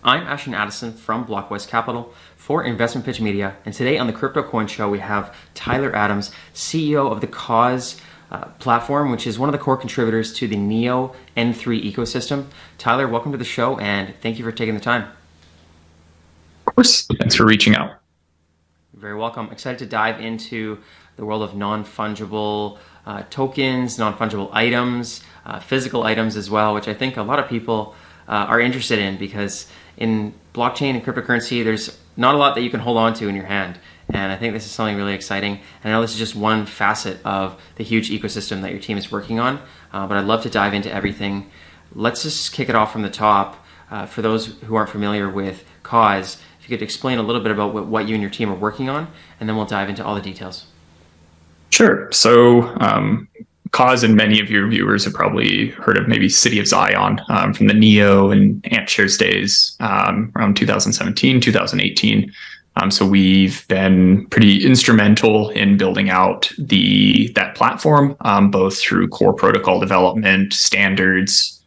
I'm Ashton Addison from Blockwest Capital for Investment Pitch Media, and today on the Crypto Coin Show we have Tyler Adams, CEO of the COZ platform, which is one of the core contributors to the Neo N3 ecosystem. Tyler, welcome to the show, and thank you for taking the time. Of course. Thanks for reaching out. You're very welcome. Excited to dive into the world of non-fungible tokens, non-fungible items, physical items as well, which I think a lot of people are interested in, because in blockchain and cryptocurrency, there's not a lot that you can hold on to in your hand. And I think this is something really exciting. And I know this is just one facet of the huge ecosystem that your team is working on, but I'd love to dive into everything. Let's just kick it off from the top. For those who aren't familiar with COZ, if you could explain a little bit about what you and your team are working on, and then we'll dive into all the details. Sure. So COZ, and many of your viewers have probably heard of maybe City of Zion from the Neo and AntShares days around 2017, 2018. So we've been pretty instrumental in building out that platform, both through core protocol development, standards,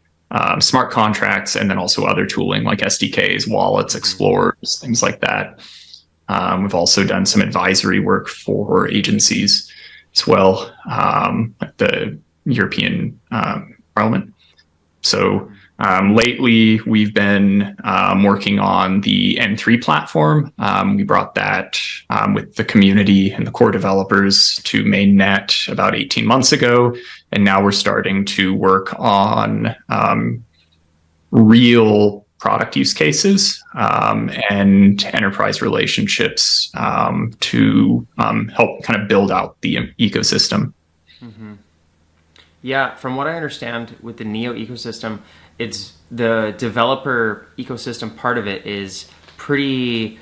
smart contracts, and then also other tooling like SDKs, wallets, explorers, things like that. We've also done some advisory work for agencies as well, at the European Parliament. So lately, we've been working on the N3 platform. We brought that with the community and the core developers to mainnet about 18 months ago. And now we're starting to work on real product use cases and enterprise relationships to help kind of build out the ecosystem. Mm-hmm. Yeah, from what I understand with the Neo ecosystem, it's the developer ecosystem part of it is pretty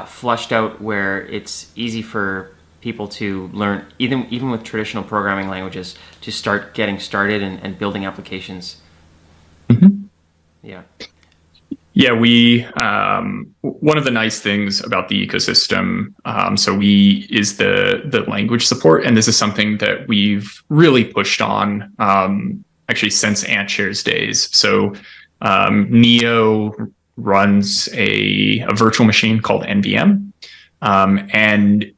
flushed out, where it's easy for people to learn, even with traditional programming languages, to start getting started and building applications. Mm-hmm. Yeah. Yeah, one of the nice things about the ecosystem, is the language support, and this is something that we've really pushed on actually since AntShares days. So Neo runs a virtual machine called NVM, and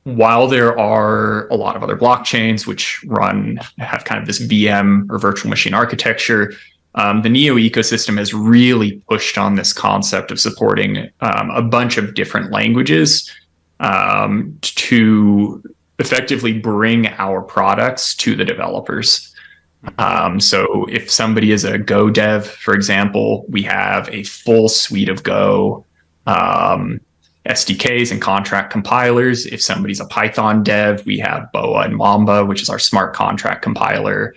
while there are a lot of other blockchains which have kind of this VM or virtual machine architecture, the Neo ecosystem has really pushed on this concept of supporting a bunch of different languages to effectively bring our products to the developers. So if somebody is a Go dev, for example, we have a full suite of Go SDKs and contract compilers. If somebody's a Python dev, we have Boa and Mamba, which is our smart contract compiler.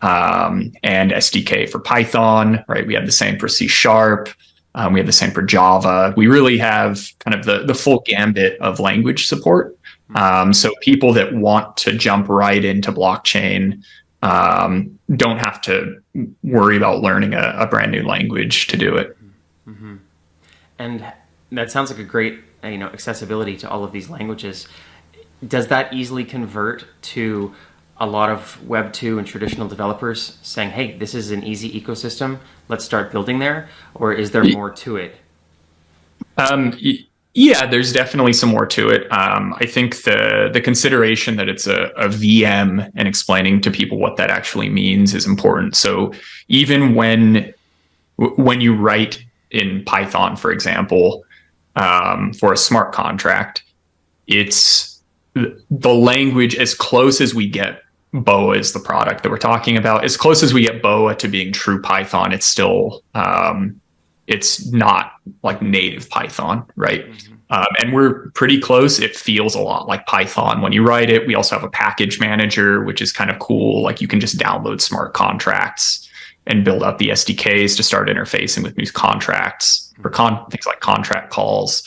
And SDK for Python, right? We have the same for C#. We have the same for Java. We really have kind of the full gambit of language support. So people that want to jump right into blockchain don't have to worry about learning a brand new language to do it. Mm-hmm. And that sounds like a great, accessibility to all of these languages. Does that easily convert to a lot of Web 2 and traditional developers saying, hey, this is an easy ecosystem, let's start building there? Or is there more to it? Yeah, there's definitely some more to it. I think the consideration that it's a VM and explaining to people what that actually means is important. So even when you write in Python, for example, for a smart contract, it's the language as close as we get. Boa is the product that we're talking about. As close as we get Boa to being true Python, it's still it's not like native Python, right? Mm-hmm. And we're pretty close. It feels a lot like Python when you write it. We also have a package manager, which is kind of cool. Like you can just download smart contracts and build out the SDKs to start interfacing with new contracts for things like contract calls.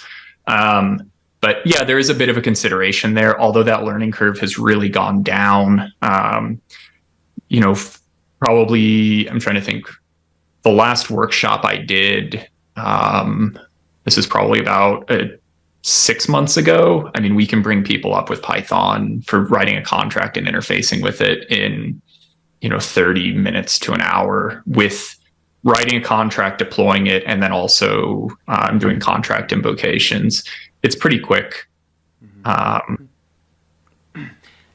But yeah, there is a bit of a consideration there, although that learning curve has really gone down. Probably, I'm trying to think, the last workshop I did, this is probably about 6 months ago. I mean, we can bring people up with Python for writing a contract and interfacing with it in, 30 minutes to an hour with writing a contract, deploying it, and then also doing contract invocations. It's pretty quick.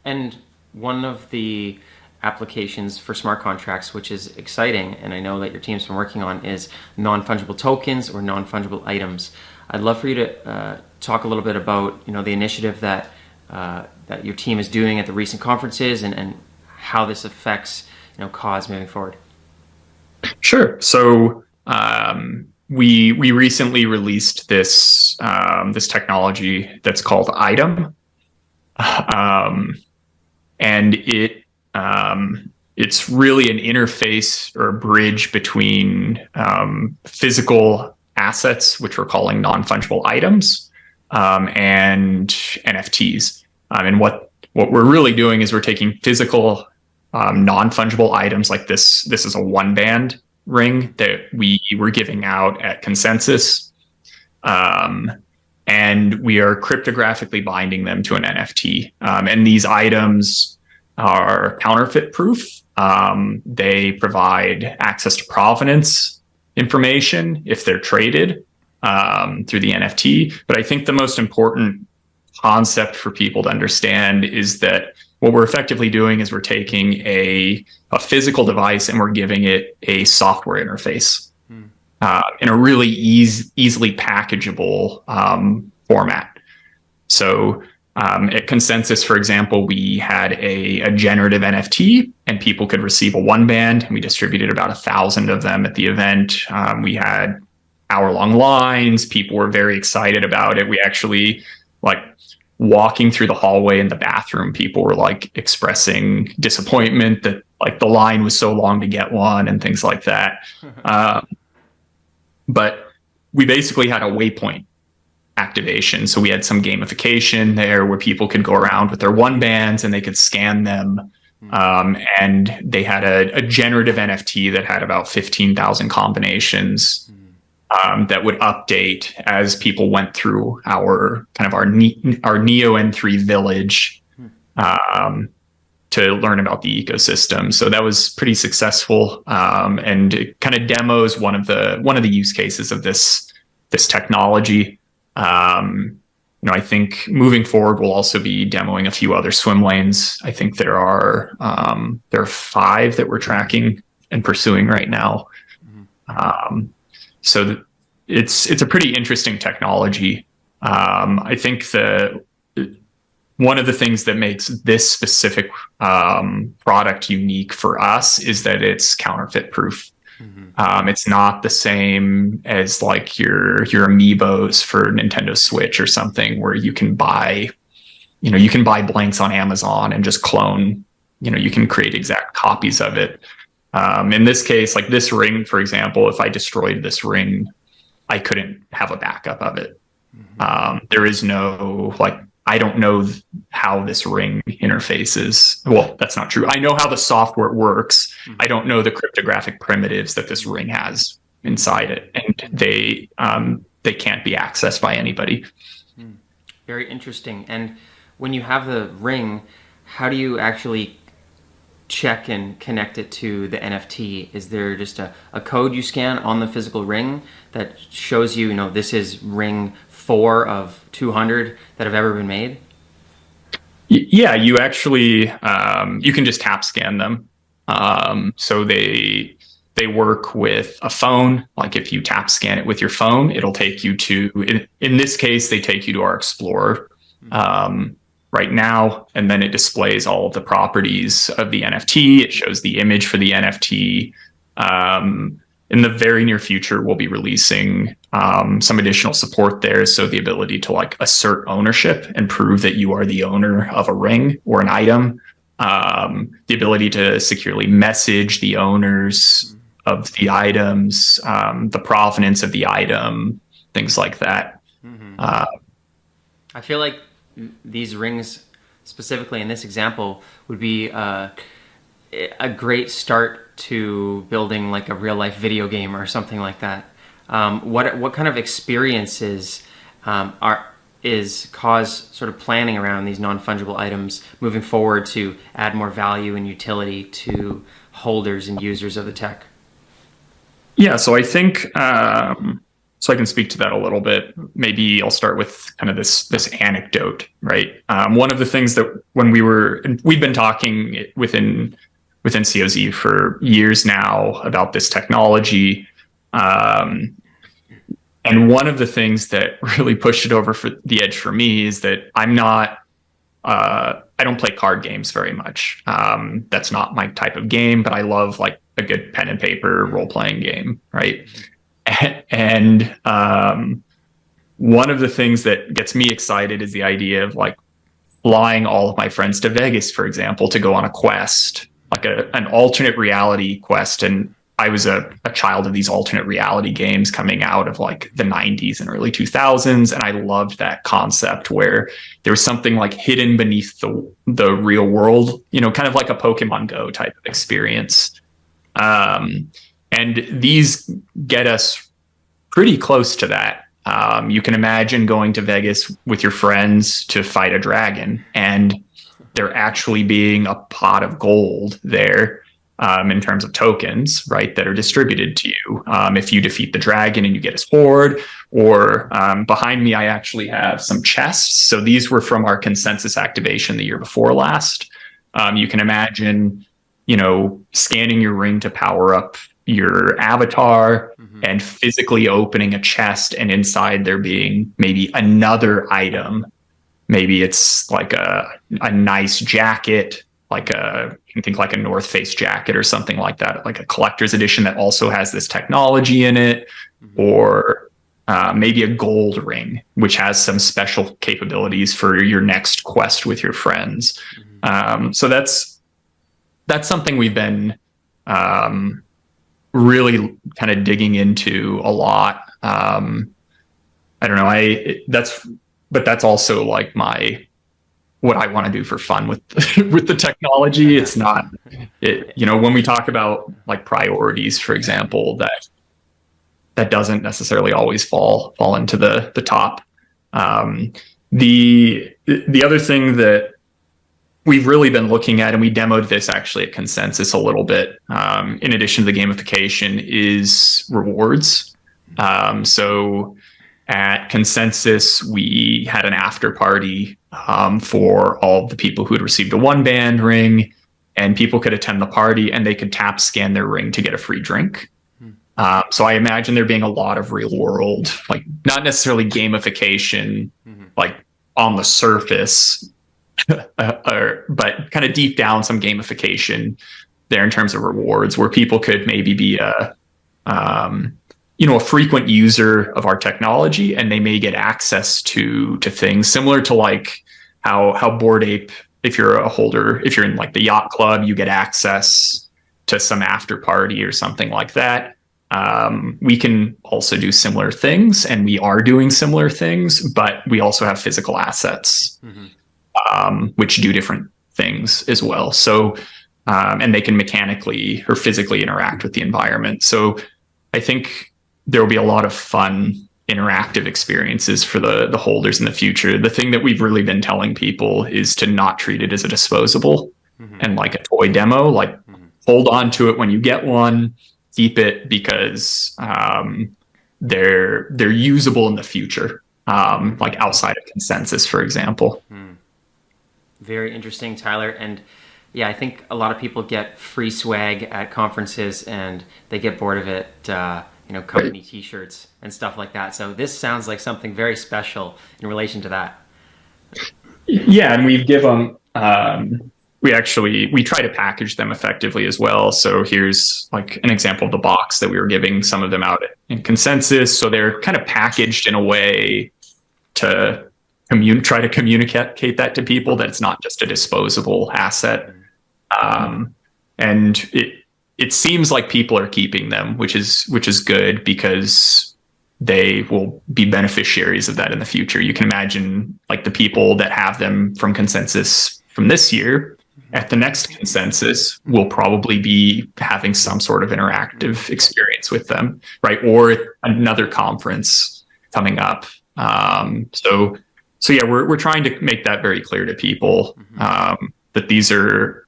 And one of the applications for smart contracts, which is exciting, and I know that your team's been working on, is non-fungible tokens or non-fungible items. I'd love for you to talk a little bit about the initiative that your team is doing at the recent conferences and how this affects COZ moving forward. Sure. So we recently released this this technology that's called Item, and it's really an interface or a bridge between physical assets, which we're calling non-fungible items, and NFTs. And what we're really doing is we're taking physical non-fungible items like this. This is a one-band ring that we were giving out at Consensus, and we are cryptographically binding them to an NFT. And these items are counterfeit proof. They provide access to provenance information if they're traded through the NFT. But I think the most important concept for people to understand is that what we're effectively doing is we're taking a physical device and we're giving it a software interface in a really easily packageable format. So at Consensus, for example, we had a generative NFT and people could receive a one band. We distributed about 1,000 of them at the event. We had hour-long lines. People were very excited about it. We actually, walking through the hallway in the bathroom, people were expressing disappointment that the line was so long to get one and things like that. But we basically had a waypoint activation. So we had some gamification there where people could go around with their one bands and they could scan them. And they had a generative NFT that had about 15,000 combinations that would update as people went through our Neo N3 village to learn about the ecosystem. So that was pretty successful, and it kind of demos one of the use cases of this technology. I think moving forward, we'll also be demoing a few other swim lanes. I think there are 5 that we're tracking and pursuing right now. So it's a pretty interesting technology. I think one of the things that makes this specific product unique for us is that it's counterfeit proof. It's not the same as your amiibos for Nintendo Switch or something where you can buy blanks on Amazon and just clone, you can create exact copies of it. In this case, this ring, for example, if I destroyed this ring, I couldn't have a backup of it. There is no, I don't know how this ring interfaces. Well, that's not true. I know how the software works. I don't know the cryptographic primitives that this ring has inside it, and they can't be accessed by anybody. Very interesting. And when you have the ring, how do you actually check and connect it to the NFT? Is there just a code you scan on the physical ring that shows this is ring 4 of 200 that have ever been made? Yeah, you actually you can just tap scan them. So they work with a phone. If you tap scan it with your phone, it'll take you to, in this case, they take you to our Explorer right now, and then it displays all of the properties of the NFT. It shows the image for the NFT. In the very near future, we'll be releasing some additional support there. So the ability to assert ownership and prove that you are the owner of a ring or an item. The ability to securely message the owners of the items, the provenance of the item, things like that. I feel like these rings, specifically in this example, would be a great start to building a real life video game or something like that. What kind of experiences is COZ sort of planning around these non-fungible items moving forward to add more value and utility to holders and users of the tech? Yeah, so I think so I can speak to that a little bit. Maybe I'll start with kind of this anecdote, right? One of the things that when we've been talking within COZ for years now about this technology. And one of the things that really pushed it over for the edge for me is that I don't play card games very much. That's not my type of game, but I love like a good pen and paper role playing game, right? And one of the things that gets me excited is the idea of like flying all of my friends to Vegas, for example, to go on a quest, like an alternate reality quest. And I was a child of these alternate reality games coming out of like the 90s and early 2000s. And I loved that concept where there was something like hidden beneath the real world, kind of like a Pokemon Go type of experience. And these get us pretty close to that. You can imagine going to Vegas with your friends to fight a dragon, and there actually being a pot of gold there in terms of tokens, right, that are distributed to you if you defeat the dragon and you get his hoard. Or behind me, I actually have some chests. So these were from our consensus activation the year before last. You can imagine, scanning your ring to power up your avatar and physically opening a chest, and inside there being maybe another item. Maybe it's like a nice jacket, you can think like a North Face jacket or something like that, like a collector's edition that also has this technology in it, or maybe a gold ring, which has some special capabilities for your next quest with your friends. So that's something we've been really kind of digging into a lot. I don't know. But that's also like what I want to do for fun with the technology. It's not, when we talk about like priorities, for example, that doesn't necessarily always fall into the top. The other thing that we've really been looking at, and we demoed this actually at Consensus a little bit, in addition to the gamification, is rewards. So at Consensus, we had an after party for all the people who had received a one band ring, and people could attend the party and they could tap scan their ring to get a free drink. So I imagine there being a lot of real world, like not necessarily gamification, like on the surface, but kind of deep down some gamification there in terms of rewards, where people could maybe be a frequent user of our technology, and they may get access to things similar to like how Bored Ape, if you're a holder, if you're in like the yacht club, you get access to some after party or something like that. We can also do similar things, and we are doing similar things, but we also have physical assets, which do different things as well. So, and they can mechanically or physically interact with the environment. So I think there will be a lot of fun interactive experiences for the holders in the future. The thing that we've really been telling people is to not treat it as a disposable and like a toy demo, like hold on to it when you get one, keep it, because they're usable in the future, like outside of Consensus, for example. Very interesting, Tyler. And yeah, I think a lot of people get free swag at conferences and they get bored of it, company t-shirts and stuff like that. So this sounds like something very special in relation to that. Yeah, and we give them, we try to package them effectively as well. So here's like an example of the box that we were giving some of them out in Consensus. So they're kind of packaged in a way to try to communicate that to people, that it's not just a disposable asset. And it seems like people are keeping them, which is good, because they will be beneficiaries of that in the future. You can imagine like the people that have them from Consensus from this year, at the next Consensus will probably be having some sort of interactive experience with them, right? Or another conference coming up. So yeah, we're trying to make that very clear to people, that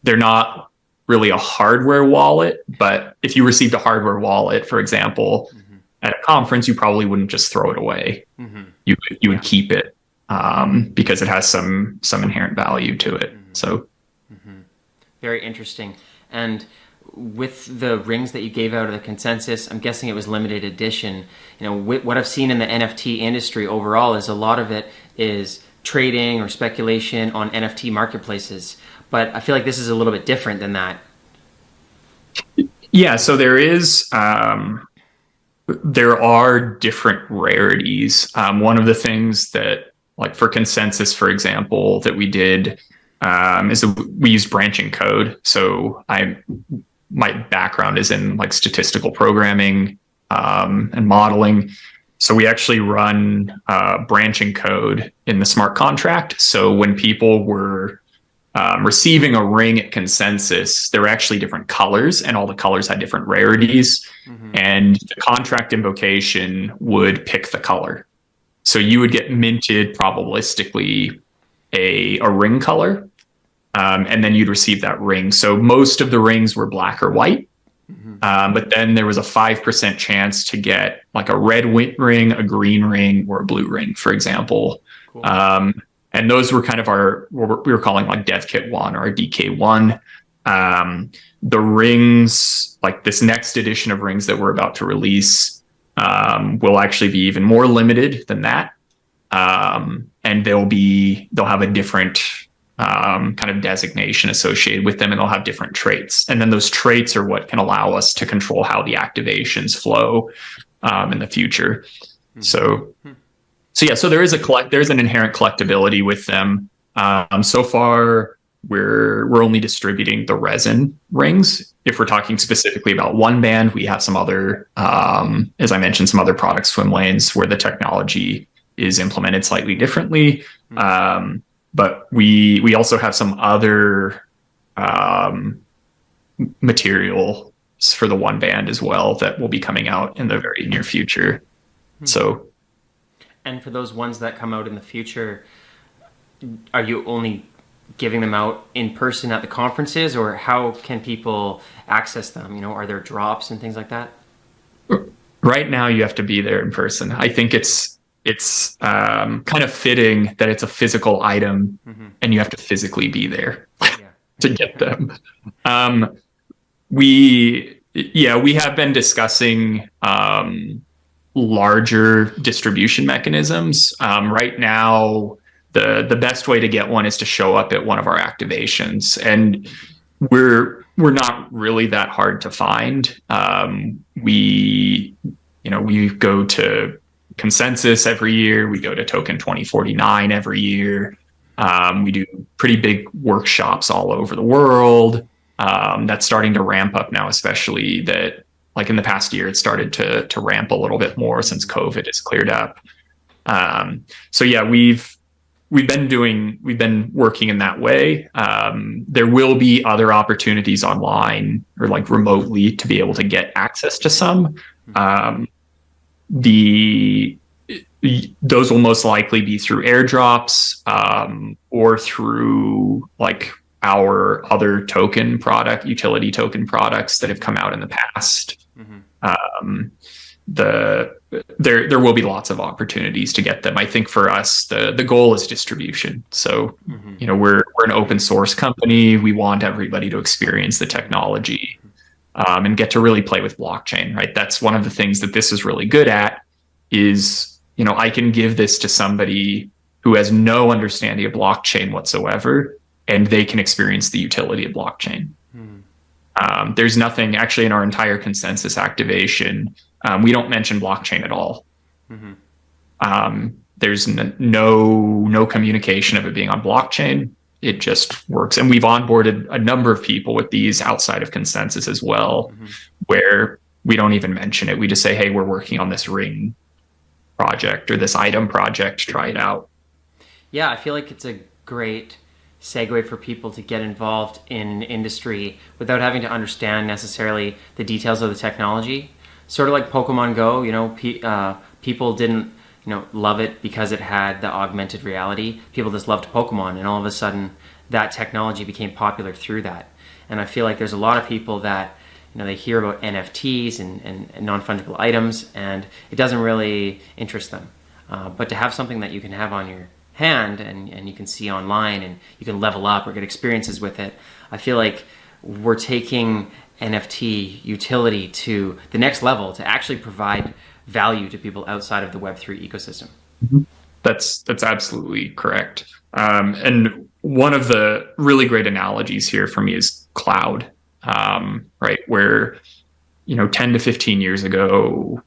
they're not really a hardware wallet, but if you received a hardware wallet, for example, at a conference, you probably wouldn't just throw it away. You would keep it because it has some inherent value to it. So very interesting. And with the rings that you gave out of the consensus, I'm guessing it was limited edition. What I've seen in the NFT industry overall is a lot of it is trading or speculation on NFT marketplaces. But I feel like this is a little bit different than that. Yeah, so there are different rarities. One of the things that, like for consensus, for example, that we did is we use branching code. So my background is in like statistical programming and modeling. So we actually run branching code in the smart contract. So when people were receiving a ring at consensus, there were actually different colors, and all the colors had different rarities. And the contract invocation would pick the color. So you would get minted probabilistically a ring color, and then you'd receive that ring. So most of the rings were black or white. But then there was a 5% chance to get like a red ring, a green ring, or a blue ring, for example. Cool. And those were kind of what we were calling like Dev Kit 1 or DK1. The rings, like this next edition of rings that we're about to release, will actually be even more limited than that. And they'll have a different kind of designation associated with them, and they'll have different traits. And then those traits are what can allow us to control how the activations flow in the future. So there's an inherent collectability with them. So far, we're only distributing the resin rings. If we're talking specifically about one band, we have some other, as I mentioned, some other product swim lanes where the technology is implemented slightly differently. But we also have some other materials for the one band as well that will be coming out in the very near future. So, and for those ones that come out in the future, are you only giving them out in person at the conferences, or how can people access them? Are there drops and things like that? Right now, you have to be there in person. I think it's kind of fitting that it's a physical item and you have to physically be there to get them. We have been discussing larger distribution mechanisms. Right now, the best way to get one is to show up at one of our activations, and we're not really that hard to find. We go to Consensus every year. We go to Token 2049 every year. We do pretty big workshops all over the world. That's starting to ramp up now, especially that like in the past year, it started to ramp a little bit more since COVID has cleared up. We've been working in that way. There will be other opportunities online or like remotely to be able to get access to some. Those will most likely be through airdrops or through like our other utility token products that have come out in the past. There will be lots of opportunities to get them. I think for us, the goal is distribution. So, we're an open source company. We want everybody to experience the technology and get to really play with blockchain, right? That's one of the things that this is really good at is, I can give this to somebody who has no understanding of blockchain whatsoever, and they can experience the utility of blockchain. There's nothing actually in our entire consensus activation. We don't mention blockchain at all. There's no communication of it being on blockchain. It just works. And we've onboarded a number of people with these outside of consensus as well, where we don't even mention it. We just say, hey, we're working on this ring project or this item project, try it out. Yeah, I feel like it's a great segue for people to get involved in industry without having to understand necessarily the details of the technology. Sort of like Pokemon Go, people didn't, love it because it had the augmented reality. People just loved Pokemon, and all of a sudden that technology became popular through that. And I feel like there's a lot of people that, they hear about NFTs and non-fungible items, and it doesn't really interest them. But to have something that you can have on your hand and you can see online and you can level up or get experiences with it, I feel like we're taking NFT utility to the next level to actually provide value to people outside of the Web3 ecosystem. That's absolutely correct. And one of the really great analogies here for me is cloud, right? Where, 10 to 15 years ago,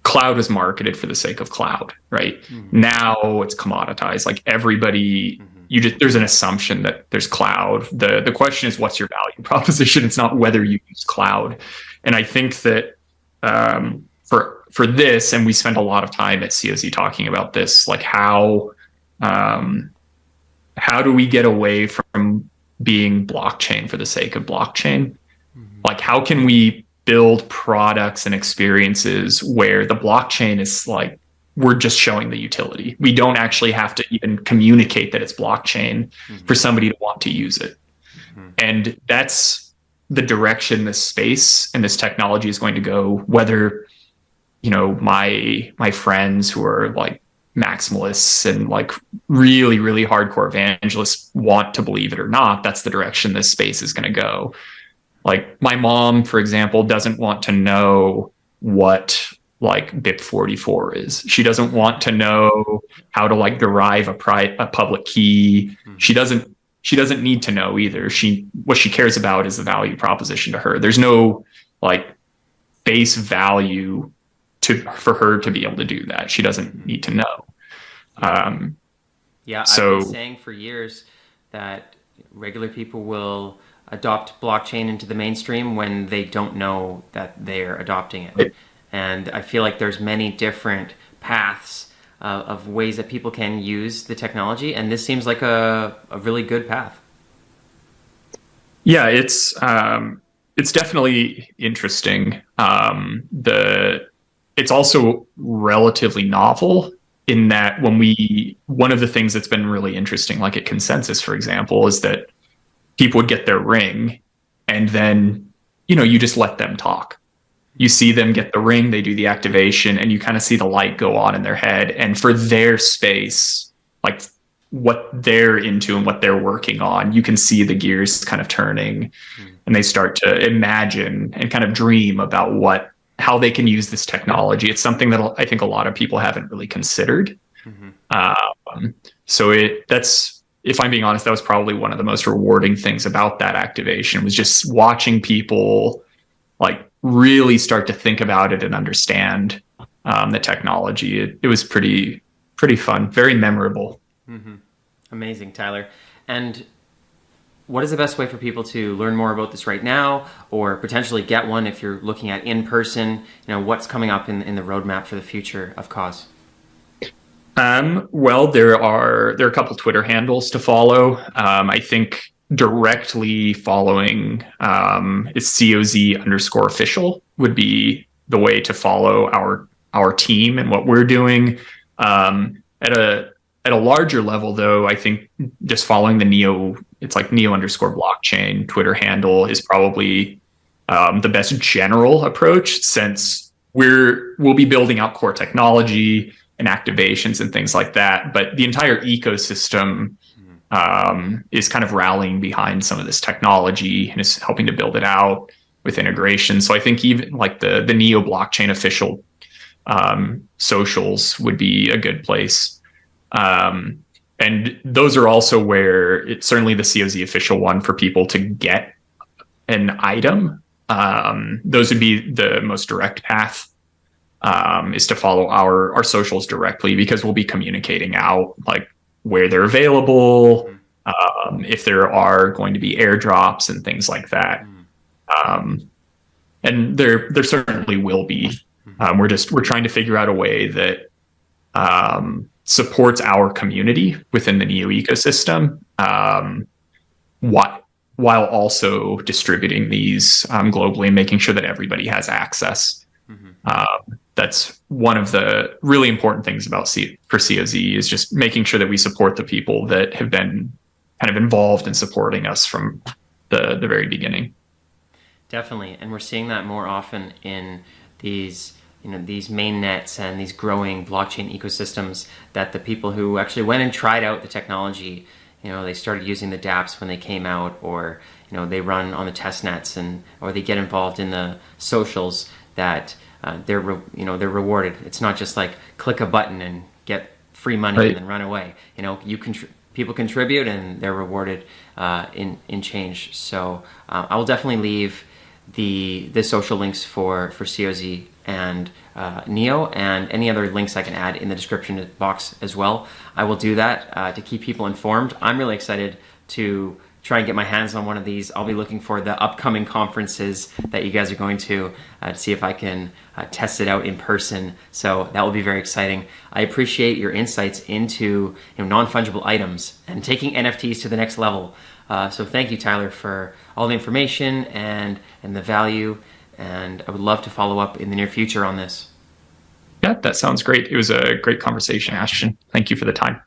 cloud was marketed for the sake of cloud, right? Now it's commoditized. Like everybody, there's an assumption that there's cloud. The question is, what's your value proposition? It's not whether you use cloud. And I think that for this, and we spend a lot of time at COZ talking about this, like how do we get away from being blockchain for the sake of blockchain? Like, how can we build products and experiences where the blockchain is like, we're just showing the utility. We don't actually have to even communicate that it's blockchain for somebody to want to use it. And that's the direction this space and this technology is going to go, whether, my friends who are like maximalists and like really, really hardcore evangelists want to believe it or not, that's the direction this space is going to go. Like my mom, for example, doesn't want to know what like BIP44 is. She doesn't want to know how to like derive a public key. She doesn't need to know either. What she cares about is the value proposition to her. There's no like base value for her to be able to do that. She doesn't need to know. I've been saying for years that regular people will adopt blockchain into the mainstream when they don't know that they're adopting it. And I feel like there's many different paths of ways that people can use the technology, and this seems like a really good path. Yeah, it's definitely interesting. It's also relatively novel in that one of the things that's been really interesting, like at Consensus, for example, is that people would get their ring and then, you just let them talk. You see them get the ring, they do the activation, and you kind of see the light go on in their head. And for their space, like what they're into and what they're working on, you can see the gears kind of turning and they start to imagine and kind of dream about how they can use this technology. It's something that I think a lot of people haven't really considered. If I'm being honest, that was probably one of the most rewarding things about that activation, was just watching people like really start to think about it and understand the technology. It was pretty fun, very memorable. Amazing, Tyler. And what is the best way for people to learn more about this right now, or potentially get one if you're looking at in person? What's coming up in the roadmap for the future of COZ? Well, there are a couple Twitter handles to follow. I think directly following is COZ_official would be the way to follow our team and what we're doing. At a larger level, though, I think just following the Neo_blockchain Twitter handle is probably the best general approach, since we'll be building out core technology and activations and things like that. But the entire ecosystem is kind of rallying behind some of this technology and is helping to build it out with integration. So I think even like the Neo blockchain official socials would be a good place. And those are also where it's certainly the COZ official one for people to get an item. Those would be the most direct path, is to follow our socials directly, because we'll be communicating out like where they're available, if there are going to be airdrops and things like that. And there certainly will be. We're trying to figure out a way that supports our community within the Neo ecosystem, while also distributing these globally and making sure that everybody has access. That's one of the really important things for COZ, is just making sure that we support the people that have been kind of involved in supporting us from the very beginning. Definitely, and we're seeing that more often in these these main nets and these growing blockchain ecosystems, that the people who actually went and tried out the technology, they started using the dApps when they came out, or they run on the test nets, or they get involved in the socials, that they're rewarded. It's not just like click a button and get free money Right. and then run away. People contribute and they're rewarded in change. So I will definitely leave the social links for COZ and Neo, and any other links I can add in the description box as well. I will do that to keep people informed. I'm really excited to try and get my hands on one of these. I'll be looking for the upcoming conferences that you guys are going to see if I can test it out in person. So that will be very exciting. I appreciate your insights into non-fungible items and taking NFTs to the next level. So thank you, Tyler, for all the information and the value. And I would love to follow up in the near future on this. Yeah, that sounds great. It was a great conversation, Ashton. Thank you for the time.